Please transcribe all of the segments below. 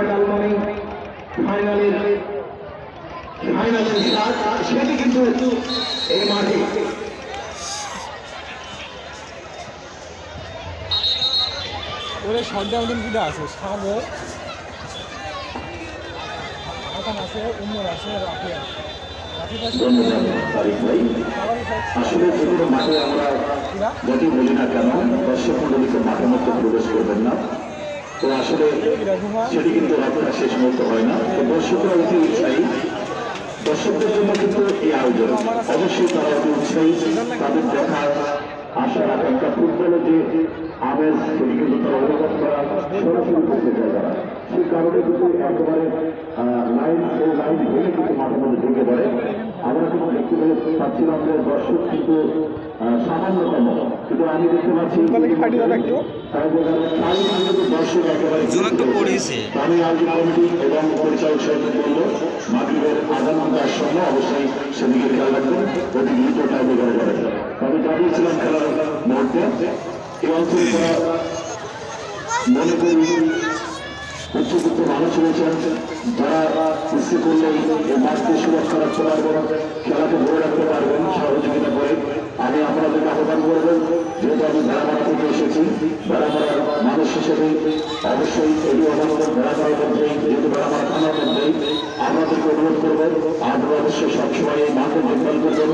Final মানে ফাইনালের সেটি কিন্তু এই মাঠে ওরে শটডাউন কিটা আছে সাগর এখন আছে উমর আছে রাফি আছে আসলে যেগুলো মাঠে আমরা যদি বলি না কেন দর্শক মন্ডলীকে মাঠের মধ্যে প্রবেশ করবেন না তো আসলে সেটি কিন্তু রাতটা শেষ মুহূর্ত হয় না তো দর্শকরা অতি উৎসাহী দর্শকদের জন্য কিন্তু এই আয়োজন অবশ্যই তারা অতি উৎসাহী তাদের দেখা আশা একটা ফুটবলের যে আবেশ সেটি কিন্তু তারা অনুভব করা সরাসরি করতে চায় তারা সেই কারণে কিন্তু একেবারে লাইন ভেঙে কিন্তু মাঠের মধ্যে ঢুকে পড়ে আমরা কিন্তু দেখতে পাচ্ছিলাম যে দর্শক কিন্তু সামান্যতম কিন্তু আমি দেখতে পাচ্ছি দর্শক একেবারে আমি আয়োজন কমিটি এবং পরিচালক সাহেব বলল মাগরিবের আজান দেওয়ার সময় অবশ্যই সেদিকে খেয়াল রাখবেন অতি দ্রুত টাইমে করে যাবে আমি জানিয়েছিলাম খেলার মুহূর্তে এই অঞ্চলে তারা মনে করি উচ্চযুক্ত মানুষ রয়েছেন যারা ইচ্ছে করলে এই মাঠকে সুরক্ষা রাখতে পারবেন খেলাকে ধরে রাখতে পারবেন সহযোগিতা করে আমি আপনাদেরকে আহ্বান করবেন যেহেতু আমি ভেড়ামারা থেকে এসেছি ভেড়ামারার মানুষ হিসেবে অবশ্যই এটি আমাদের ভেড়ামারার মধ্যেই যেহেতু ভেড়ামারা থানার মধ্যেই আপনাদেরকে অনুরোধ করবেন আপনারা অবশ্যই সবসময় এই মাঠে দেখভাল করবেন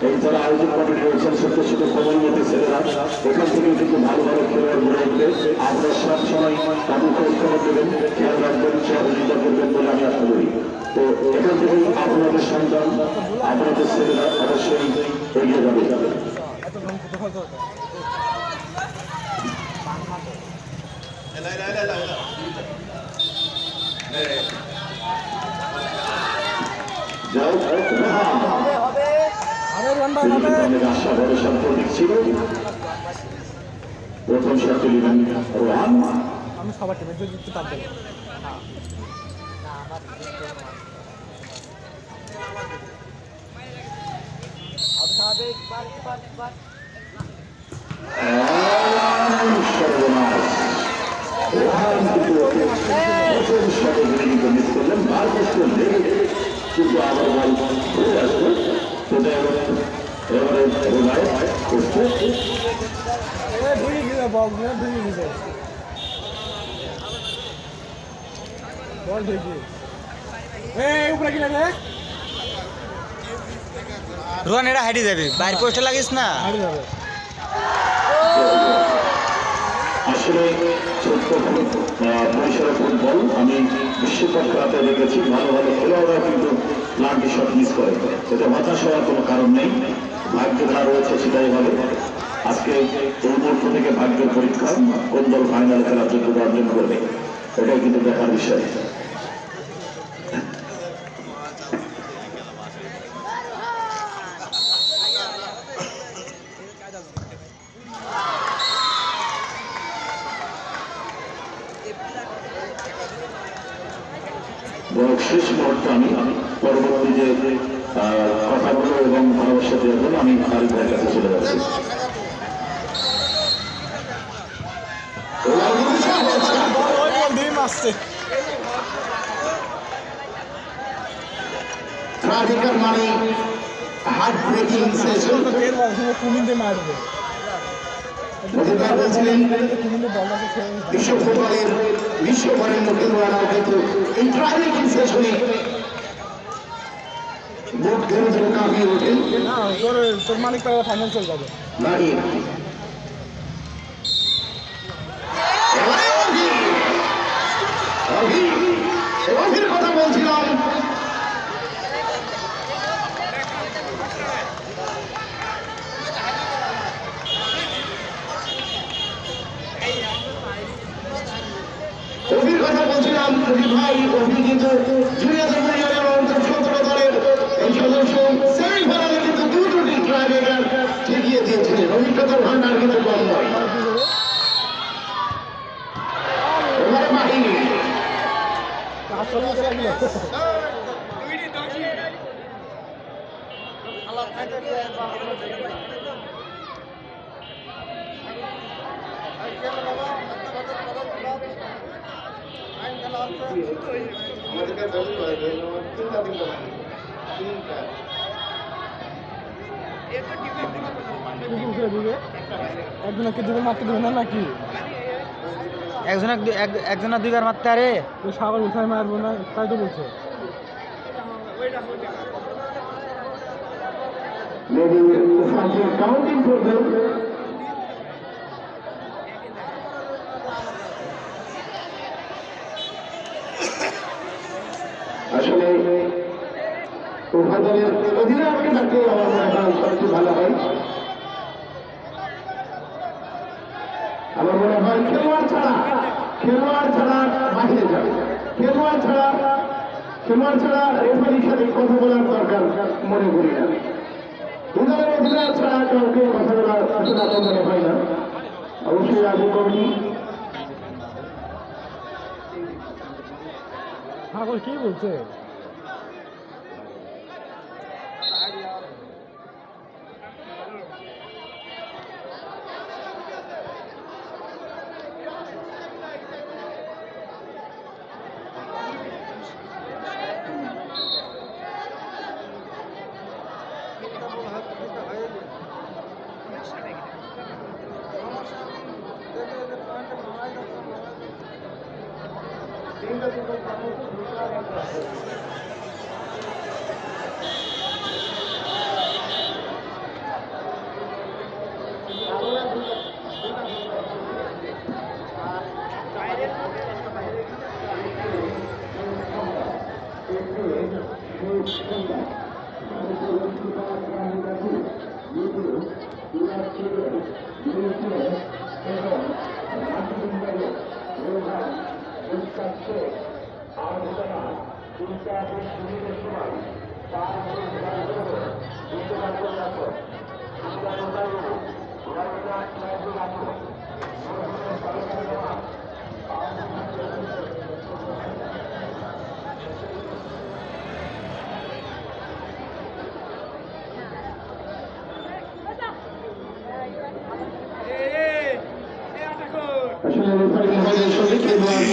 এই যারা আয়োজন কমিটি রয়েছেন ছোট ছোট কমলমতি ছেলেরা এখান থেকে কিন্তু ভালো ভালো খেলোয়াড় গড়ে উঠবে আপনারা সবসময় তাদেরকে উৎসাহ দেবেন খেয়াল রাখবেন সহযোগিতা করবেন বলে আমি আশা করি তো এখান থেকে আপনাদের সন্তান আপনাদের ছেলেরা অবশ্যই এগিয়ে যাবে আশা ভরসার প্রতীক ছিল প্রথম সাথে রোহান আমি সবার টিমে দিতে পারবো কিন্তু আবার বল ঘুরে আসবে সেটা এবারে বল দেখি উপরে কি লাগে রোহান এটা হাইটে যাবে বাইরে পোস্টে লাগিস না হারিয়ে যাবে আসলে ছোট্ট পরিসরে ফুটবল আমি বিশ্বকাপ খেলাতে দেখেছি ভালো ভালো খেলোয়াড়রা কিন্তু প্লান্টি শট মিস করে এটা হতাশ হওয়ার কোনো কারণ নেই ভাগ্য যা রয়েছে সেটাই হবে আজকে এই মুহূর্ত থেকে ভাগ্যের পরীক্ষা কোন দল ফাইনাল খেলার যোগ্যতা অর্জন করবে এটাই কিন্তু দেখার বিষয় শেষ মুহূর্তে আমি পরবর্তী যে কথাগুলো এবং ভালোবাসা দেওয়ার জন্য আমি আরিফ ভাইয়ের কাছে চলে যাচ্ছি মানে হার্ট ব্রেকিং সেশন কুমিন্দে মারবে বিশ্ব ফুটবলের বিশ্বভরের খেলোয়াড়রা কিন্তু এই ট্রাইবেল সেশনে বুট ধরে ধরে কাঁপিয়ে ওঠেন তোর মালিক ফাইনাল চলে যাবে অভির কথা বলছিলাম অভির কথা বলছিলাম অভি ভাই অভি কিন্তু জুনিয়র পরিবারের অন্তর 17 দলের এই সদস্য সেমিফাইনালে কিন্তু দুটোটি ট্রাইবেকার ঠেকিয়ে দিয়েছিলেন অভিজ্ঞতার ভান্ডার কিন্তু কম নয় এবারে বাহিনী একজনকে দুটো মারতে দেবে না নাকি? একজনের দুইবার মারতে আরে সাগর উঠায় মারবো না তাই তো বলছে। কাউন্টিং করবে আসলে উভয় দলের অধিনায়ককে ডাকলে আমার মনে হয় সবচেয়ে ভালো হয়। আমার মনে হয় খেলোয়াড় ছাড়া বাহিরে যাবে, খেলোয়াড় ছাড়া রেফারির সাথে কথা বলার দরকার মনে করি না। দুদলের অধিনায়ক ছাড়া কাউকে কথা বলার আসলে আমার মনে হয় না। অবশ্যই আগে কমিটি সাগর কি বলছে? আসলে রেফারি মহোদয়ের সঙ্গে খেলোয়াড়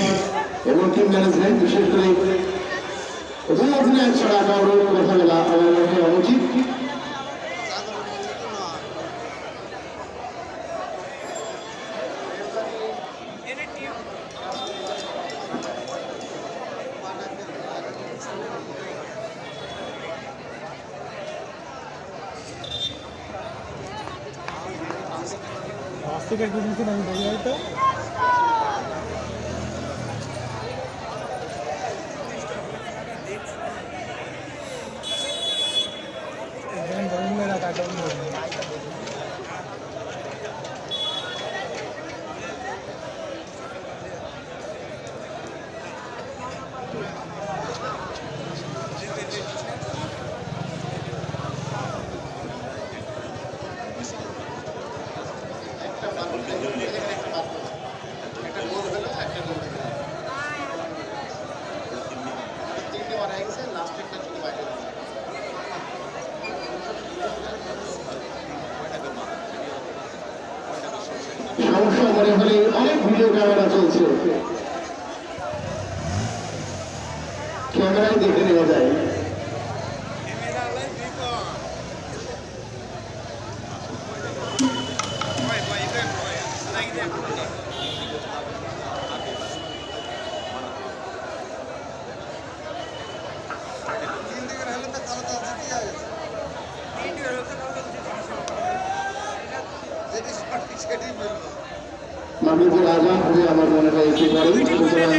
এবং টিম ম্যানেজমেন্ট বিশেষ করে দুই অধিনায়ক ছাড়া কারোর কথা বলা আমার মনে হয় অনুচিত। থেকে দিয়েছি আমি দেখি হয়তো সমস্যা মনে হলে অনেক ভিডিও ক্যামেরা চলছে, ক্যামেরায় দেখে নেওয়া যায়। মাগরিবের আজান হবে আমার মনে হয় একেবারে, সুতরাং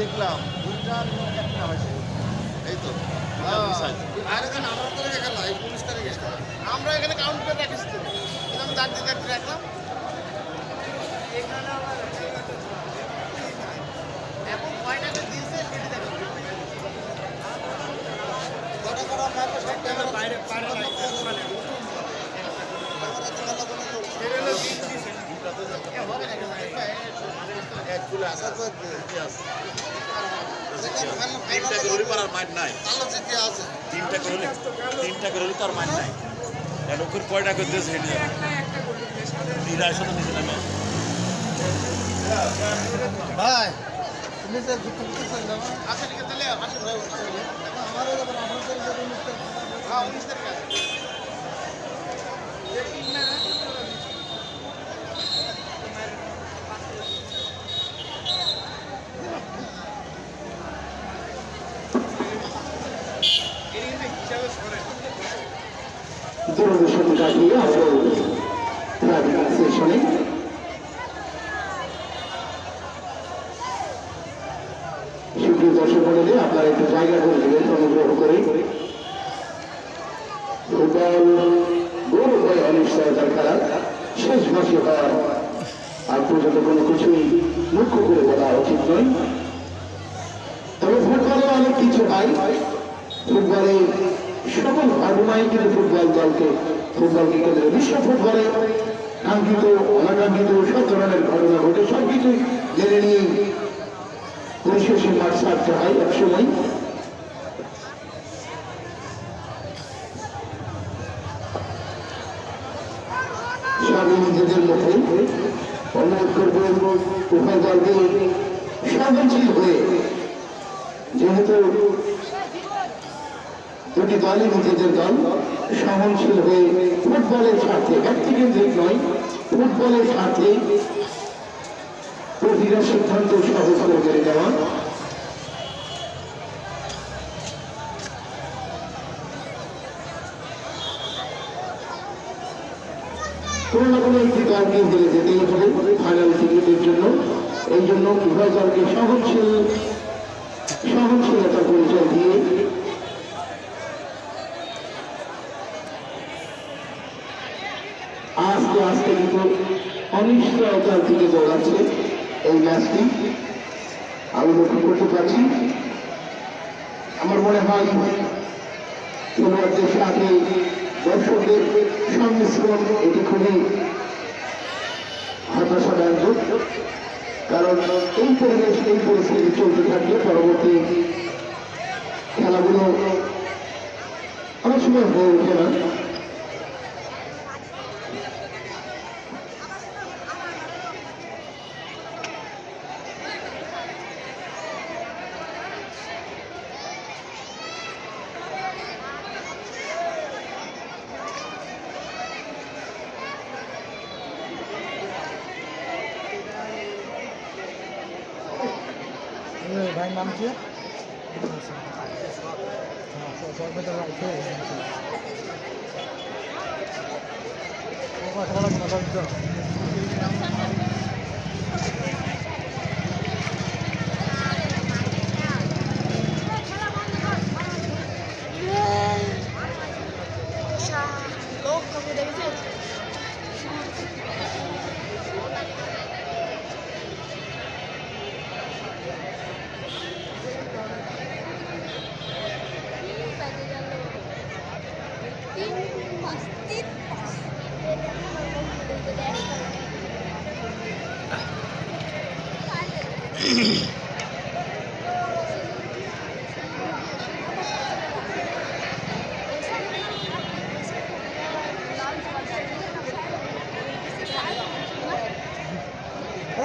দেখলাম দুইটা একটা হয়েছে এই তো আমরা এখানে কাউন্ট করে রাখিস তো আমি দাঁড় দিতে রাখলাম এখন কয়টাকে দিয়েছে বাইরে কয়টা করে দিয়েছে ভাই আচ্ছা ঠিক আছে তাহলে আসুন ভাই হ্যাঁ 19 তারিখ আছে দূরদর্শন কাটিয়ে আবারও ট্রাফিক স্টেশনে সুপ্রিয় দর্শক মণ্ডলী, আপনারা একটু জায়গা করে দেবেন অনুগ্রহ করে। ফুটবল গোল হয়ে অনিশ্চয়তার খেলা শেষ মাসে হওয়ার আগ পর্যন্ত কোনো কিছুই মুখ্য করে বলা উচিত নয়। তবে ফুটবলে অনেক কিছু হয়। ফুটবলে সকল ঘটনায় কিন্তু ফুটবলকে কেন্দ্রে বিশ্ব ফুটবলে কাঙ্ক্ষিত অনাকাঙ্ক্ষিত সব ধরনের ঘটনা ঘটে সবকিছু জেনে নিয়ে পরিশেষে মাঠ ছাড়তে হয় একসময়। সবই নিজেদের মধ্যে অনুরোধ করব উভয় দলকে সহনশীল হয়ে, যেহেতু দুটি দলই নিজেদের দল, সহনশীল হয়ে ফুটবলের স্বার্থে ব্যক্তিকেন্দ্রিক নয়, ফুটবলের স্বার্থে প্রতিটা সিদ্ধান্ত সহজ করে দেওয়া। কোনো না কোনো একটি দলকে হেরে যেতেই হবে ফাইনাল টিকিটের জন্য। এই জন্য উভয় দলকে সহনশীলতার পরিচয় দিয়ে আস্তে আস্তে কিন্তু অনিশ্চয়তার দিকে দৌড়াচ্ছে এই ম্যাচটি। আমি লক্ষ্য করতে পারছি, আমার মনে হয় খেলোয়াড়দের সাথে দর্শকদের সংমিশ্রণ এটি খুবই হতাশাব্যঞ্জক। কারণ এই পরিবেশ, এই পরিস্থিতি চলতে থাকলে পরবর্তী খেলাগুলো অনেক সময় হয়ে ওঠে না। ভাইয়ের নাম কি? Loco, como deve ser.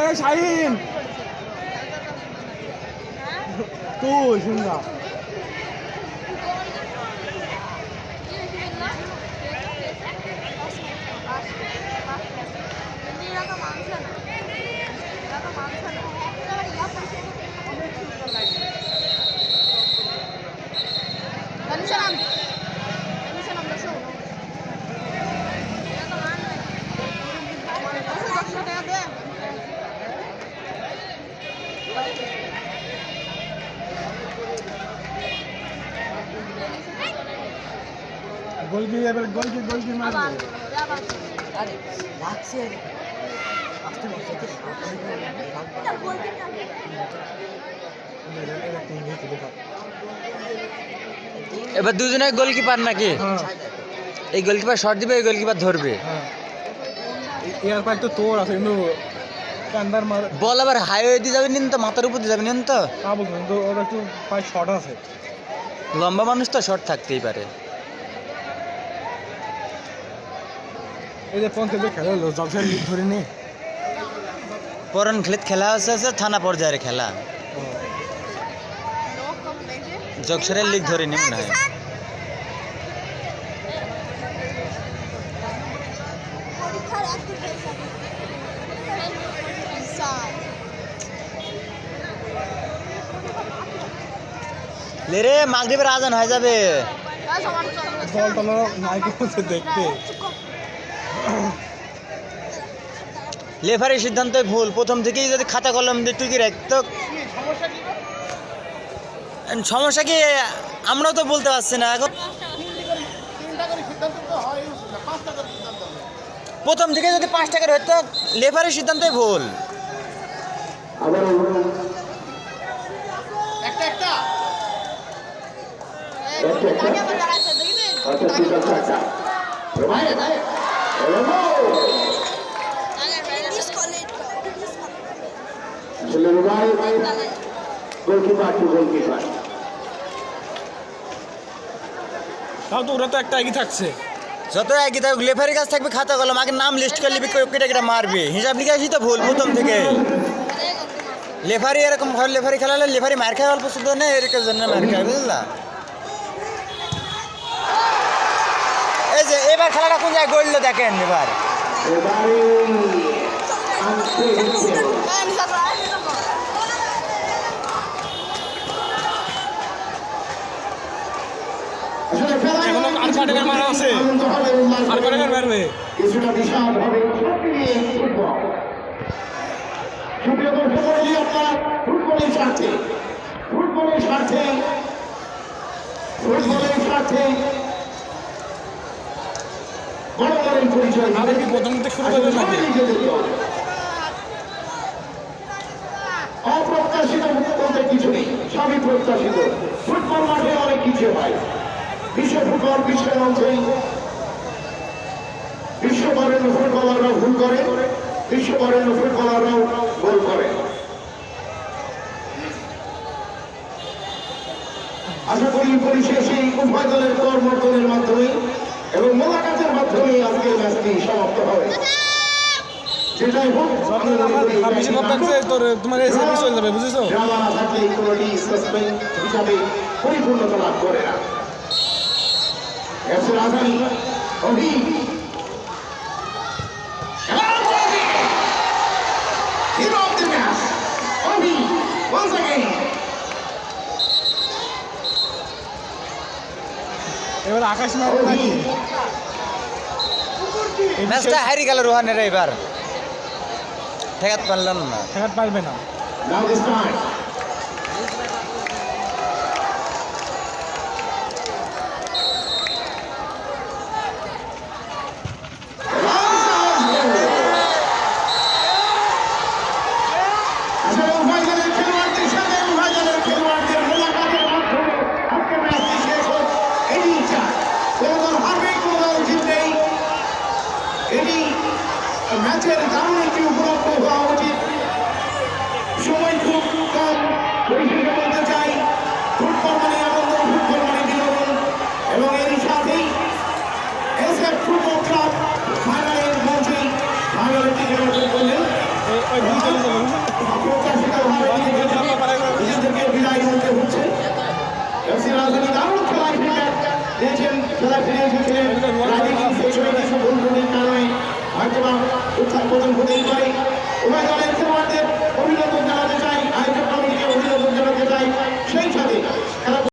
এই শাহিন তুই শুনলা গোলকি এবার গোলকি মারবে আরে লাগছে আসতে বসে তো এবার দুজনে গোলকিপার নাকি? এই গোলকিপার শট দিবে, এই গোলকিপার ধরবে। ইয়ার পার তো তোর আছে কিন্তু কান্দার মার বল আবার হাইওয়ে দিয়ে যাবে নিন তো, মাথার উপর দিয়ে যাবে নিন তো। পাবো কিন্তু ওর একটু পায়ে শর্ট আছে। লম্বা মানুষ তো শট থাকতেই পারে। এই যে পঞ্চায়েত খেলা হলো জবসের লিগ ধরে নি পরন খেলা আছে থানা পর্যায়ের খেলা, জগসরের লিগ ধরে নি মনে হয়। লে রে মাগরিবের আজান হয়ে যাবে। বল টল নাই করছে দেখতে। লেফারির সিদ্ধান্তই ভুল, প্রথম থেকেই যদি খাতা কলম দিয়ে টুকি রাখতো। সমস্যা কি আমরাও তো বলতে পারছি না এখন। প্রথম থেকে যদি 5 টাকার হতো, লেফারির সিদ্ধান্তই ভুল। তাও তো ওরা তো একটা এগিয়ে থাকছে। যত একই থাকুক, লেফারির কাছে থাকবে খাতা কলম, আগে নাম লিস্ট করে লিখে কেটে মারবে। হিসাব লিখাসই তো ভুল প্রথম থেকে। লেফারি এরকম ঘর লেফারি খেলালে লেফারি মার খায় অল্প শুধু নেই, এর জন্য মার খায়, বুঝলা? এই যে এবার খেলাটা কোন জায়গায় গড়লো দেখেন। এবার এখনো আর 6 টাকার মারা আছে, আর কত টাকার মারবে? কিছুটা বিষাদ হবে সুপ্রিয় দর্শক মণ্ডলী, আপনার ফুটবলের স্বার্থে গণমানের পরিচয় আবার কি প্রথম থেকে শুরু করবে নাকি? অপ্রত্যাশিত বলতে কিছু নেই, সবই প্রত্যাশিত। ফুটবল মাঠে অনেক কিছু হয়। বিশ্ব ফুটবল বিশ্বের মঞ্চেই বিশ্ববরেণ্য ফুটবলাররাও ভুল করে, বিশ্ববরেণ্য ফুটবলাররাও গোল করে। আশা করি পরিশেষে উভয় দলের কর্মকর্তাদের মাধ্যমে এবং মোলাকাতের মাধ্যমে আজকের ম্যাচটি সমাপ্ত হবে। যেটাই হোক, বেশি ভাব থাকছে তোর তোমার এই সার্ভিস হয়ে যাবে, বুঝেছো? ড্রামা না থাকলে কোনটি সাসপেন্ড হিসাবে পরিপূর্ণতা লাভ করে না। এফসি রাজধানী অভি hero of the match, Obi, once again. এবার আকাশ মারবে নাকি? ম্যাচটা হারিয়ে গেল রোহানের এবার, ঠেকাতে পারলাম না। ঠেকাতে পারবে না। Now this time. ম্যাচের দারুণ একটি উপলব্ধ হওয়া উচিত। সময় খুব কম, ওই দুই চলে চলো নিজেদেরকে বিদায় করতে হচ্ছে এফসি রাজধানী দারুণ খেলায় ফিরে দিয়েছেন, খেলায় ফিরে এসেছিলেন রাজনীতি সেই সময় কিছু ভুল ভুলের কারণে হয়তো বা উত্থান পতন হতেই পারে। উভয় দলের খেলোয়াড়দের